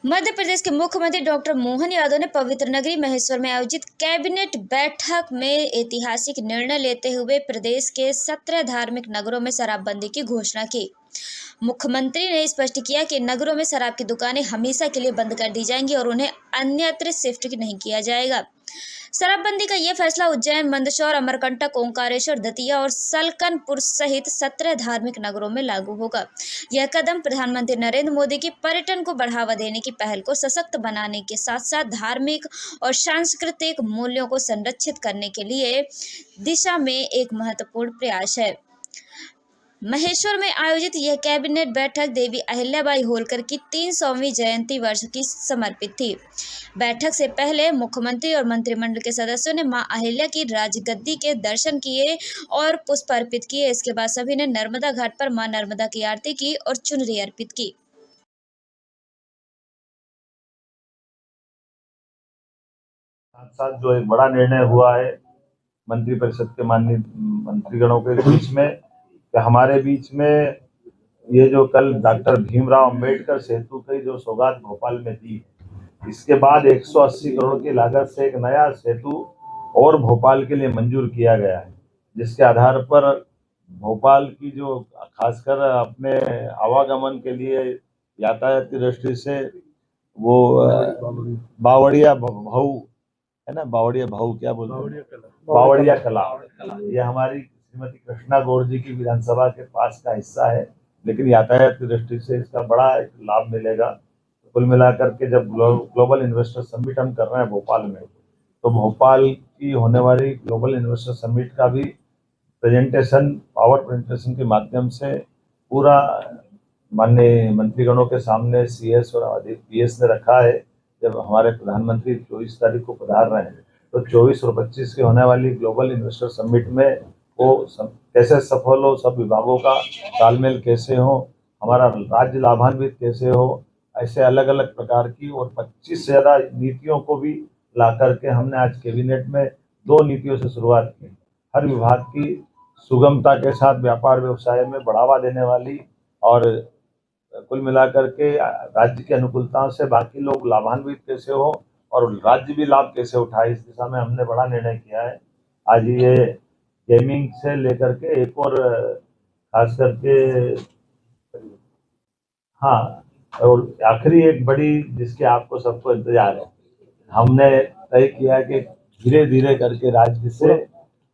मध्य प्रदेश के मुख्यमंत्री डॉक्टर मोहन यादव ने पवित्र नगरी महेश्वर में आयोजित कैबिनेट बैठक में ऐतिहासिक निर्णय लेते हुए प्रदेश के 17 धार्मिक नगरों में शराबबंदी की घोषणा की। मुख्यमंत्री ने स्पष्ट किया कि नगरों में शराब की दुकानें हमेशा के लिए बंद कर दी जाएंगी और उन्हें अन्यत्र शिफ्ट नहीं किया जाएगा। शराबबंदी का यह फैसला उज्जैन, मंदसौर, अमरकंटक, ओंकारेश्वर, दतिया और सलकनपुर सहित 17 धार्मिक नगरों में लागू होगा। यह कदम प्रधानमंत्री नरेंद्र मोदी की पर्यटन को बढ़ावा देने की पहल को सशक्त बनाने के साथ साथ धार्मिक और सांस्कृतिक मूल्यों को संरक्षित करने के लिए दिशा में एक महत्वपूर्ण प्रयास है। महेश्वर में आयोजित यह कैबिनेट बैठक देवी अहिल्याबाई होलकर की 300वीं जयंती वर्ष की समर्पित थी। बैठक से पहले मुख्यमंत्री और मंत्रिमंडल के सदस्यों ने मां अहिल्या की राजगद्दी के दर्शन किए और पुष्प अर्पित किए। इसके बाद सभी ने नर्मदा घाट पर मां नर्मदा की आरती की और चुनरी अर्पित की। साथ साथ जो एक बड़ा निर्णय हुआ है मंत्रिपरिषद के माननीय मंत्रीगणों के बीच में कि हमारे बीच में ये जो कल डॉक्टर भीमराव अंबेडकर सेतु की जो सौगात भोपाल में दी, इसके बाद 180 करोड़ की लागत से एक नया सेतु और भोपाल के लिए मंजूर किया गया है, जिसके आधार पर भोपाल की जो खासकर अपने आवागमन के लिए यातायात की दृष्टि से वो बावड़िया भाऊ है ना, बावड़िया भाऊ क्या बोलते हैं, बावड़िया कला, ये हमारी श्रीमती कृष्णा गौर जी की विधानसभा के पास का हिस्सा है, लेकिन यातायात की दृष्टि से इसका बड़ा एक लाभ मिलेगा। तो कुल मिलाकर के जब ग्लोबल इन्वेस्टर समिट हम कर रहे हैं भोपाल में, तो भोपाल की होने वाली ग्लोबल इन्वेस्टर समिट का भी प्रेजेंटेशन, पावर प्रेजेंटेशन के माध्यम से पूरा माननीय मंत्रीगणों के सामने CS और PS ने रखा है। जब हमारे प्रधानमंत्री 24 तारीख को पधार रहे हैं, तो 24 और 25 के होने वाली ग्लोबल इन्वेस्टर समिट में वो कैसे सफल हो, सब विभागों का तालमेल कैसे हो, हमारा राज्य लाभान्वित कैसे हो, ऐसे अलग अलग प्रकार की और 25 से ज़्यादा नीतियों को भी ला करके हमने आज कैबिनेट में 2 नीतियों से शुरुआत की। हर विभाग की सुगमता के साथ व्यापार व्यवसाय में बढ़ावा देने वाली और कुल मिलाकर के राज्य की अनुकूलताओं से बाकी लोग लाभान्वित कैसे हो और राज्य भी लाभ कैसे उठाए, इस दिशा में हमने बड़ा निर्णय किया है। आज ये गेमिंग से लेकर के एक और खास करके और आखिरी एक बड़ी जिसके आपको सबको इंतजार है, हमने तय किया कि धीरे धीरे करके राज्य से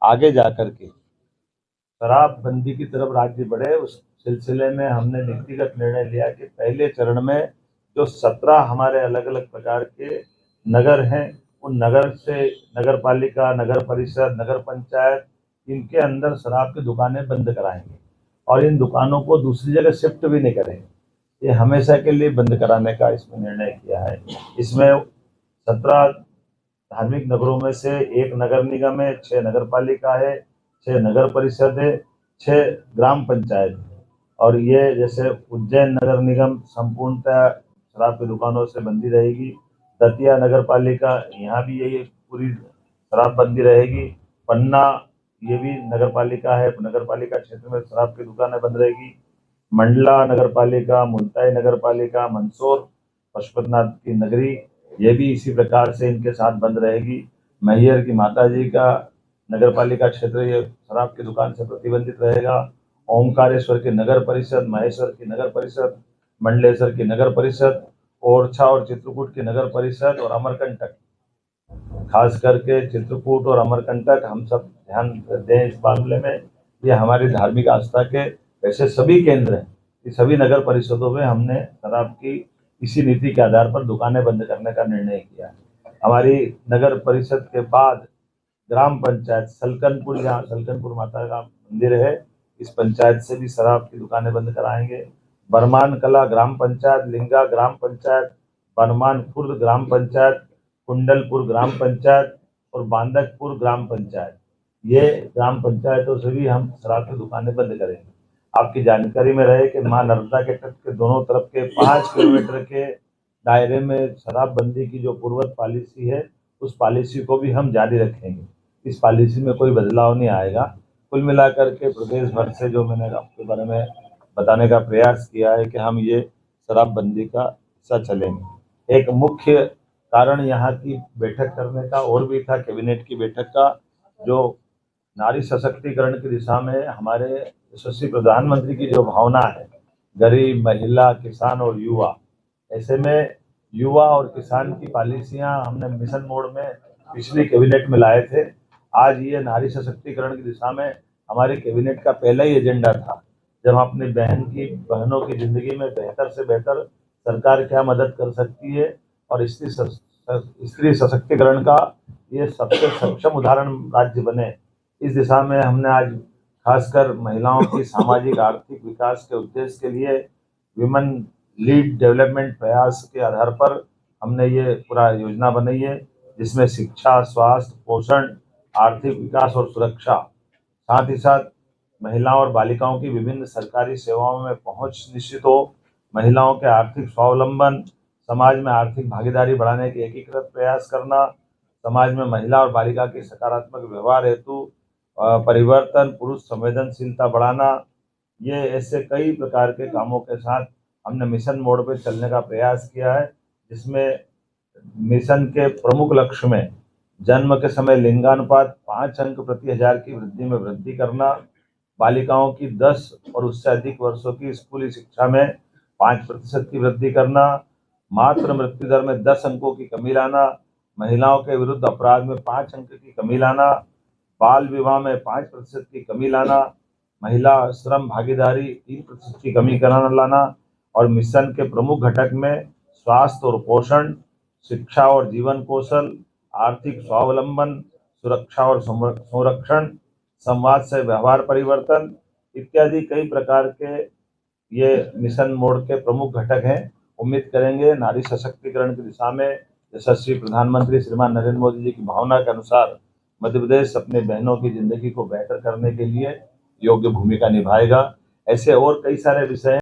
आगे जा करके शराबबंदी की तरफ राज्य बढ़े। उस सिलसिले में हमने नीतिगत निर्णय लिया कि पहले चरण में जो 17 हमारे अलग अलग प्रकार के नगर हैं, उन नगर से नगर पालिका, नगर परिषद, नगर पंचायत, इनके अंदर शराब की दुकानें बंद कराएंगे और इन दुकानों को दूसरी जगह शिफ्ट भी नहीं करेंगे। ये हमेशा के लिए बंद कराने का इसमें निर्णय किया है। इसमें 17 धार्मिक नगरों में से 1 नगर निगम है, 6 नगर पालिका है, 6 नगर परिषद है, 6 ग्राम पंचायत है। और ये जैसे उज्जैन नगर निगम संपूर्णतः शराब की दुकानों से बंदी रहेगी, दतिया नगर पालिका यहाँ भी यही पूरी शराब बंदी रहेगी, पन्ना ये भी नगर पालिका है, नगर पालिका क्षेत्र में शराब की दुकानें बंद रहेगी, मंडला नगर पालिका, मुल्ताई नगर पालिका, मंदसौर पशुपतिनाथ की नगरी ये भी इसी प्रकार से इनके साथ बंद रहेगी। मैहर की माता जी का नगर पालिका क्षेत्र ये शराब की दुकान से प्रतिबंधित रहेगा। ओंकारेश्वर की नगर परिषद, महेश्वर की नगर परिषद, मंडलेश्वर की नगर परिषद, ओरछा और चित्रकूट की नगर परिषद और अमरकंटक, खास करके चित्रकूट और अमरकंटक हम सब ध्यान दें इस मामले में। ये हमारी धार्मिक आस्था के ऐसे सभी केंद्र हैं, इस सभी नगर परिषदों में हमने शराब की इसी नीति के आधार पर दुकानें बंद करने का निर्णय किया है। हमारी नगर परिषद के बाद ग्राम पंचायत सलकनपुर, जहाँ सलकनपुर माता का मंदिर है, इस पंचायत से भी शराब की दुकानें बंद कराएंगे। बरमान कला ग्राम पंचायत, लिंगा ग्राम पंचायत, बरमान खुर्द ग्राम पंचायत, कुंडलपुर ग्राम पंचायत और बांदकपुर ग्राम पंचायत, ये ग्राम पंचायतों से भी हम शराब की दुकानें बंद करेंगे। आपकी जानकारी में रहे कि मां नर्मदा के तट के दोनों तरफ के 5 किलोमीटर के दायरे में शराबबंदी की जो पूर्वत पॉलिसी है, उस पॉलिसी को भी हम जारी रखेंगे। इस पॉलिसी में कोई बदलाव नहीं आएगा। कुल मिलाकर के प्रदेश भर से जो मैंने आपके बारे में बताने का प्रयास किया है कि हम ये शराबबंदी का हिस्सा चलेंगे। एक मुख्य कारण यहाँ की बैठक करने का और भी था, कैबिनेट की बैठक का, जो नारी सशक्तिकरण की दिशा में हमारे यशस्वी प्रधानमंत्री की जो भावना है, गरीब, महिला, किसान और युवा, ऐसे में युवा और किसान की पॉलिसियां हमने मिशन मोड में पिछली कैबिनेट में लाए थे। आज ये नारी सशक्तिकरण की दिशा में हमारे कैबिनेट का पहला ही एजेंडा था, जब हम अपनी बहनों की जिंदगी में बेहतर से बेहतर सरकार क्या मदद कर सकती है और स्त्री सशक्तिकरण का ये सबसे सक्षम उदाहरण राज्य बने, इस दिशा में हमने आज खासकर महिलाओं की सामाजिक आर्थिक विकास के उद्देश्य के लिए विमेन लीड डेवलपमेंट प्रयास के आधार पर हमने ये पूरा योजना बनाई है, जिसमें शिक्षा, स्वास्थ्य, पोषण, आर्थिक विकास और सुरक्षा, साथ ही साथ महिलाओं और बालिकाओं की विभिन्न सरकारी सेवाओं में पहुंच निश्चित हो, महिलाओं के आर्थिक स्वावलंबन, समाज में आर्थिक भागीदारी बढ़ाने के एकीकृत प्रयास करना, समाज में महिला और बालिका के सकारात्मक व्यवहार हेतु परिवर्तन, पुरुष संवेदनशीलता बढ़ाना, ये ऐसे कई प्रकार के कामों के साथ हमने मिशन मोड पर चलने का प्रयास किया है, जिसमें मिशन के प्रमुख लक्ष्य में जन्म के समय लिंगानुपात 5 अंक प्रति हजार की वृद्धि में वृद्धि करना, बालिकाओं की 10 और उससे अधिक वर्षों की स्कूली शिक्षा में 5% की वृद्धि करना, मातृ मृत्यु दर में 10 अंकों की कमी लाना, महिलाओं के विरुद्ध अपराध में 5 अंक की कमी लाना, बाल विवाह में 5% की कमी लाना, महिला श्रम भागीदारी 3% की कमी लाना और मिशन के प्रमुख घटक में स्वास्थ्य और पोषण, शिक्षा और जीवन कौशल, आर्थिक स्वावलंबन, सुरक्षा और संरक्षण, संवाद से व्यवहार परिवर्तन इत्यादि कई प्रकार के ये मिशन मोड के प्रमुख घटक हैं। उम्मीद करेंगे नारी सशक्तिकरण की दिशा में यशस्वी प्रधानमंत्री श्रीमान नरेंद्र मोदी जी की भावना के अनुसार मध्य प्रदेश अपने बहनों की जिंदगी को बेहतर करने के लिए योग्य भूमिका निभाएगा। ऐसे और कई सारे विषय